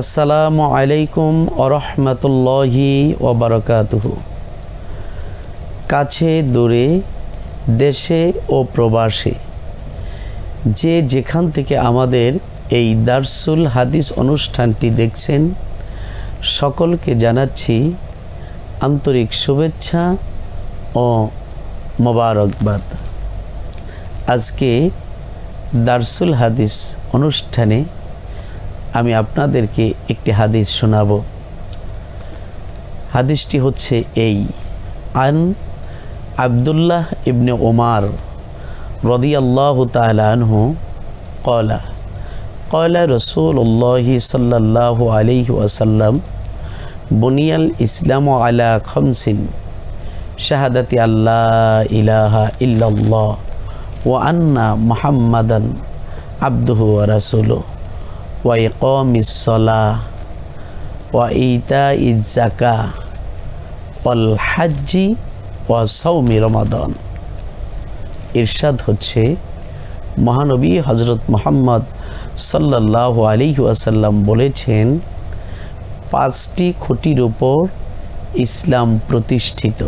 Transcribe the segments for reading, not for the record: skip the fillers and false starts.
আসসালামু আলাইকুম ওরহমতুল্লাহি ওবারাকাতুহু। কাছে দূরে, দেশে ও প্রবাসে যে যেখান থেকে আমাদের এই দারসুল হাদিস অনুষ্ঠানটি দেখছেন, সকলকে জানাচ্ছি আন্তরিক শুভেচ্ছা ও মোবারকবাদ। আজকে দারসুল হাদিস অনুষ্ঠানে আমি আপনাদেরকে একটি হাদিস শোনাব। হাদিসটি হচ্ছে এই, আন আব্দুল্লাহ ইবনে ওমর রাদিয়াল্লাহু তাআলা আনহু ক্বালা ক্বালা রাসূলুল্লাহি সাল্লাল্লাহু আলাইহি ওয়াসাল্লাম বুনিয়াল ইসলামু আলা খামসিন শাহাদাতি আল্লা ইলাহা ইল্লাল্লাহ ওয়া আন্না মুহাম্মাদান আবদুহু ওয়া রাসূলুহু ওয়া ইকামিস সালাহ ওয়া ইতাইজ যাকাহ ওয়াল হজ্জি ওয়া সাওমি রমাদান। ইরশাদ হচ্ছে, মহানবী হযরত মুহাম্মদ সাল্লাল্লাহু আলাইহি ওয়াসাল্লাম বলেছেন, পাঁচটি খুঁটির উপর ইসলাম প্রতিষ্ঠিত।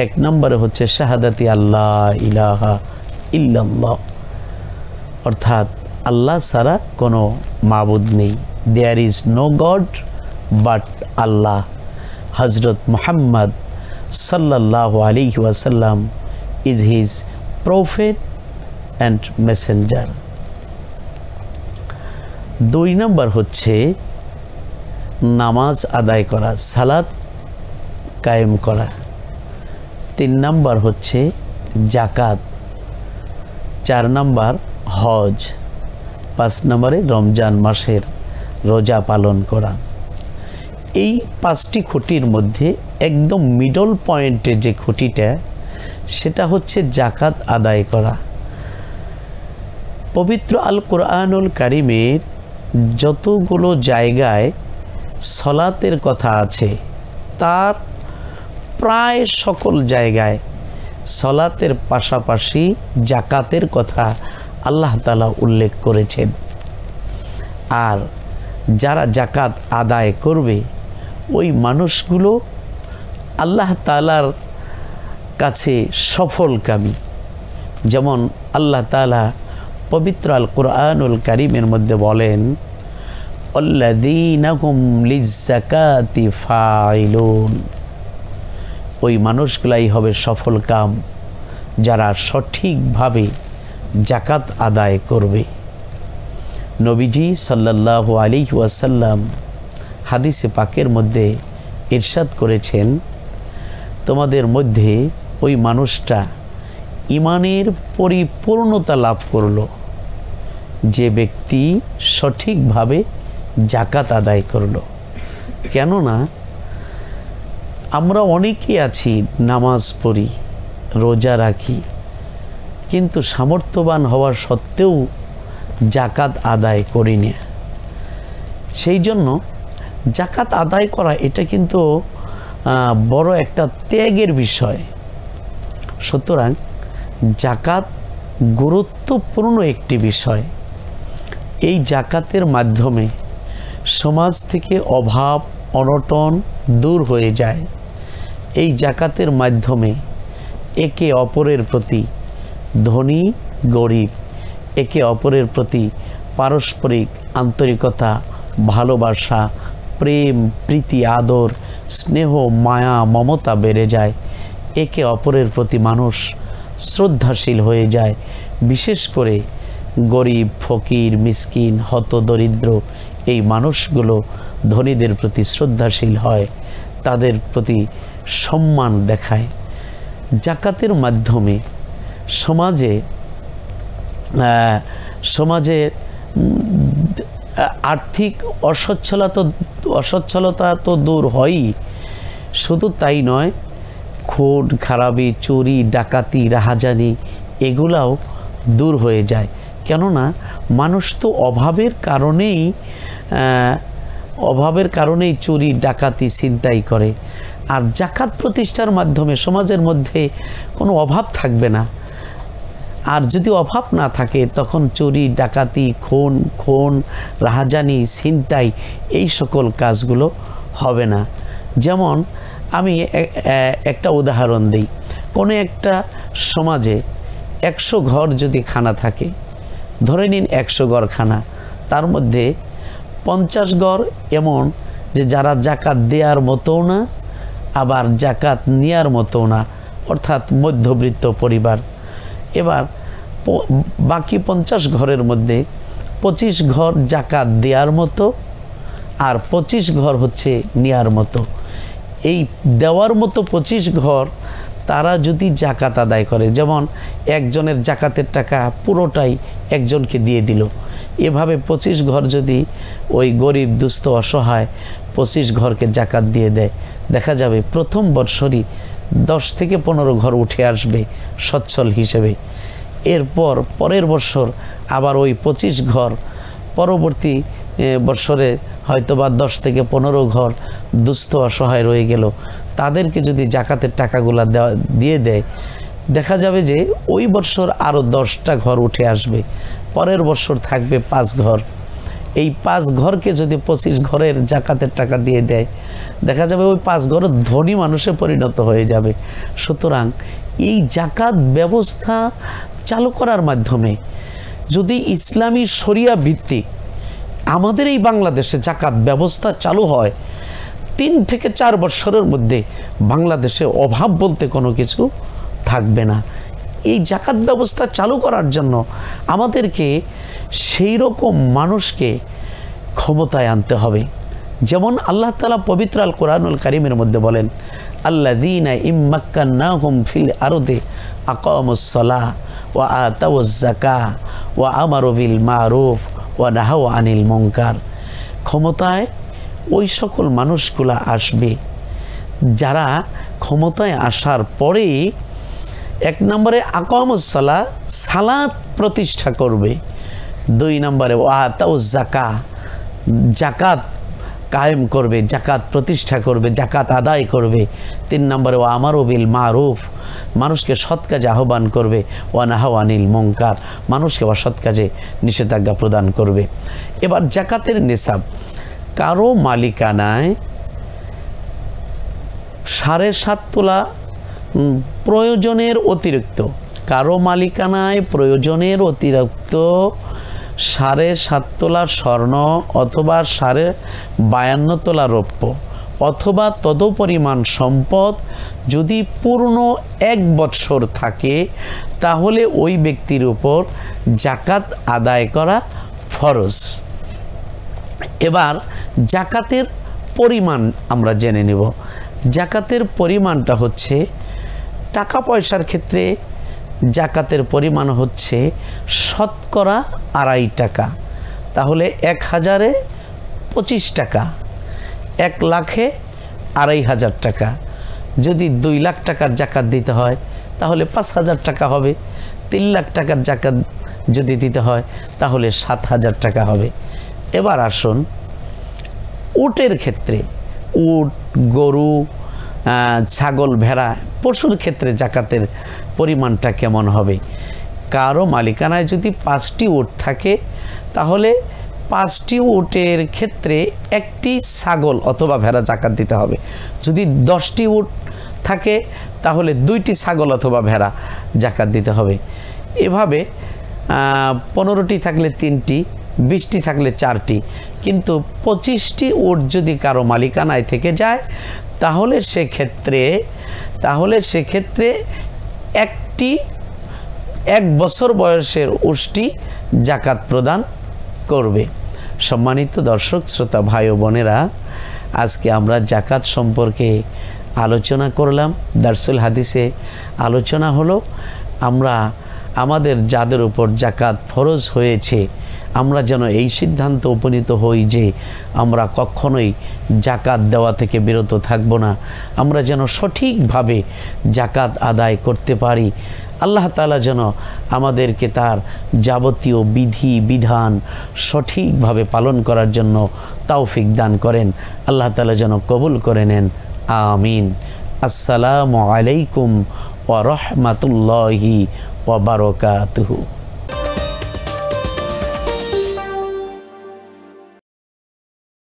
এক নম্বরে হচ্ছে শাহাদাতি আল্লাহ ইলাহা ইল্লাল্লাহ, অর্থাৎ আল্লাহ ছাড়া কোনো মাবুদ নেই। There is no God but Allah. Hazrat Muhammad সাল্লাল্লাহু আলাইহি ওয়াসাল্লাম is his prophet and messenger. দুই নম্বর হচ্ছে নামাজ আদায় করা, সালাত কায়েম করা। তিন নম্বর হচ্ছে জাকাত। চার নম্বর হজ। পাঁচ নম্বরে রমজান মাসের রোজা পালন করা। এই পাঁচটি খুঁটির মধ্যে একদম মিডল পয়েন্টে যে খুঁটিটা, সেটা হচ্ছে জাকাত আদায় করা। পবিত্র আল কোরআনুল কারিমের যতগুলো জায়গায় সলাতের কথা আছে, তার প্রায় সকল জায়গায় সলাতের পাশাপাশি জাকাতের কথা আল্লাহ তাআলা উল্লেখ করেছেন। আর যারা জাকাত আদায় করবে, ওই মানুষগুলো আল্লাহ তাআলার কাছে সফলকামী। যেমন আল্লাহ তাআলা পবিত্র আল কোরআনুল কারীমের মধ্যে বলেন, আল্লাযীনা হুম লিয-যাকাতি ফাইলুন। ওই মানুষগুলাই হবে সফলকাম, যারা সঠিকভাবে জাকাত আদায় করবে। নবীজি সাল্লাল্লাহু আলাইহি ওয়াসাল্লাম হাদিসে পাকের মধ্যে ইরশাদ করেছেন, তোমাদের মধ্যে ওই মানুষটা ঈমানের পরিপূর্ণতা লাভ করলো যে ব্যক্তি সঠিকভাবে জাকাত আদায় করলো। কেননা আমরা অনেকেই আছি, নামাজ পড়ি, রোজা রাখি, কিন্তু সামর্থ্যবান হওয়ার সত্ত্বেও জাকাত আদায় করি না। সেই জন্য জাকাত আদায় করা এটা কিন্তু বড় একটা ত্যাগের বিষয়। সুতরাং জাকাত গুরুত্বপূর্ণ একটি বিষয়। এই জাকাতের মাধ্যমে সমাজ থেকে অভাব অনটন দূর হয়ে যায়। এই জাকাতের মাধ্যমে একে অপরের প্রতি, ধনী গরিব, একে অপরের প্রতি পারস্পরিক আন্তরিকতা, ভালোবাসা, প্রেম, প্রীতি, আদর, স্নেহ, মায়া, মমতা বেড়ে যায়। একে অপরের প্রতি মানুষ শ্রদ্ধাশীল হয়ে যায়। বিশেষ করে গরিব, ফকির, মিসকিন, হতদরিদ্র এই মানুষগুলো ধনীদের প্রতি শ্রদ্ধাশীল হয়, তাদের প্রতি সম্মান দেখায়। জাকাতের মাধ্যমে সমাজে আর্থিক অসচ্ছলতা তো দূর হয়ই, শুধু তাই নয়, খুন খারাপি, চুরি, ডাকাতি, রাহাজানি এগুলাও দূর হয়ে যায়। কেননা মানুষ তো অভাবের কারণেই চুরি, ডাকাতি, ছিনতাই করে। আর জাকাত প্রতিষ্ঠার মাধ্যমে সমাজের মধ্যে কোনো অভাব থাকবে না। আর যদি অভাব না থাকে তখন চুরি ডাকাতি খুন রাহাজানি ছিনতাই এই সকল কাজগুলো হবে না। যেমন আমি একটা উদাহরণ দিই, কোনো একটা সমাজে 100 ঘর যদি খানা থাকে, ধরে নিন 100 ঘর খানা, তার মধ্যে 50 ঘর এমন যে যারা জাকাত দেওয়ার মতো না আবার জাকাত নেওয়ার মতো না, অর্থাৎ মধ্যবিত্ত পরিবার। এবার বাকি 50 ঘরের মধ্যে 25 ঘর জাকাত দেওয়ার মতো আর 25 ঘর হচ্ছে নেওয়ার মতো। এই দেওয়ার মতো 25 ঘর তারা যদি জাকাত আদায় করে, যেমন একজনের জাকাতের টাকা পুরোটাই একজনকে দিয়ে দিল, এভাবে 25 ঘর যদি ওই গরিব দুস্থ অসহায় 25 ঘরকে জাকাত দিয়ে দেয়, দেখা যাবে প্রথম বৎসরই 10 থেকে 15 ঘর উঠে আসবে সচ্ছল হিসেবে। এরপর পরের বছর আবার ওই 25 ঘর, পরবর্তী বছরে হয়তোবা 10 থেকে 15 ঘর দুস্থ অসহায় রয়ে গেল, তাদেরকে যদি জাকাতের টাকাগুলা দিয়ে দেয়, দেখা যাবে যে ওই বছর আরও 10টা ঘর উঠে আসবে, পরের বছর থাকবে 5 ঘর। এই 5 ঘরকে যদি 25 ঘরের জাকাতের টাকা দিয়ে দেয়, দেখা যাবে ওই 5 ঘর ধনী মানুষে পরিণত হয়ে যাবে। সুতরাং এই জাকাত ব্যবস্থা চালু করার মাধ্যমে যদি ইসলামী শরিয়া ভিত্তিক আমাদের এই বাংলাদেশে জাকাত ব্যবস্থা চালু হয়, 3 থেকে 4 বছরের মধ্যে বাংলাদেশে অভাব বলতে কোনো কিছু থাকবে না। এই জাকাত ব্যবস্থা চালু করার জন্য আমাদেরকে সেই রকম মানুষকে ক্ষমতায় আনতে হবে। যেমন আল্লাহ তাআলা পবিত্র আল কোরআনুল কারীমের মধ্যে বলেন, আল্লাযীনা ইম্মাক্কান্নাহুম ফিল আরদি আকামুস সালাহ ওয়া আতাউজ যাকাহ ওয়া আমারু বিল মারুফ ওয়া নাহাউ আনিল মুনকার। ক্ষমতায় ওই সকল মানুষগুলা আসবে যারা ক্ষমতায় আসার পরে 1 নম্বরে আকামুস সালাহ, সালাত প্রতিষ্ঠা করবে। 2 নম্বরে ওয়া আতাউজ যাকাহ, জাকাত কায়েম করবে, জাকাত প্রতিষ্ঠা করবে, জাকাত আদায় করবে। 3 নম্বরে ওয়া আমারু বিল মারুফ, মানুষকে সৎ কাজে আহ্বান করবে। ওয়া নাহাউ আনিল মুনকার, মানুষকে অসৎ কাজে নিষেধাজ্ঞা প্রদান করবে। এবার জাকাতের নিসাব, কারো মালিকানায় 7.5 তোলা প্রয়োজনের অতিরিক্ত, কারো মালিকানায় প্রয়োজনের অতিরিক্ত 7.5 তোলা স্বর্ণ অথবা 52 তোলা রৌপ্য অথবা তদপরিমাণ সম্পদ যদি পূর্ণ 1 বৎসর থাকে, তাহলে ওই ব্যক্তির উপর জাকাত আদায় করা ফরজ। এবার জাকাতের পরিমাণ আমরা জেনে নেব। জাকাতের পরিমাণটা হচ্ছে, টাকা পয়সার ক্ষেত্রে জাকাতের পরিমাণ হচ্ছে শতকরা 2.5 টাকা। তাহলে 1000-এ 25 টাকা, 1 লাখে 2500 টাকা। যদি 2 লাখ টাকার জাকাত দিতে হয় তাহলে 5000 টাকা হবে। 3 লাখ টাকার জাকাত যদি দিতে হয় তাহলে 7000 টাকা হবে। এবার আসুন উটের ক্ষেত্রে, উট, গরু, ছাগল, ভেড়া, পশুর ক্ষেত্রে জাকাতের পরিমাণটা কেমন হবে। কারো মালিকানায় যদি 5টি উট থাকে, তাহলে 5টি উটের ক্ষেত্রে 1টি ছাগল অথবা ভেড়া জাকাত দিতে হবে। যদি 10টি উট থাকে তাহলে 2টি ছাগল অথবা ভেড়া জাকাত দিতে হবে। এভাবে 15টি থাকলে 3টি, 20টি থাকলে 4টি। কিন্তু 25টি উট যদি কারো মালিকানায় থেকে যায়, তাহলে সেক্ষেত্রে 1 বছর বয়সের উটটি জাকাত প্রদান করবে। সম্মানিত দর্শক শ্রোতা ভাই ও বোনেরা, আজকে আমরা জাকাত সম্পর্কে আলোচনা করলাম। দারসুল হাদিসে আলোচনা হলো আমরা আমাদের যাদের উপর জাকাত ফরজ হয়েছে, আমরা যেন এই সিদ্ধান্ত উপনীত হই যে আমরা কখনোই জাকাত দেওয়া থেকে বিরত থাকব না। আমরা যেন সঠিকভাবে জাকাত আদায় করতে পারি। আল্লাহ তাআলা যেন আমাদেরকে তার যাবতীয় বিধি বিধান সঠিকভাবে পালন করার জন্য তৌফিক দান করেন। আল্লাহ তাআলা যেন কবুল করে নেন। আমিন। আসসালামু আলাইকুম ওয়া রাহমাতুল্লাহি ওয়া বারাকাতুহু।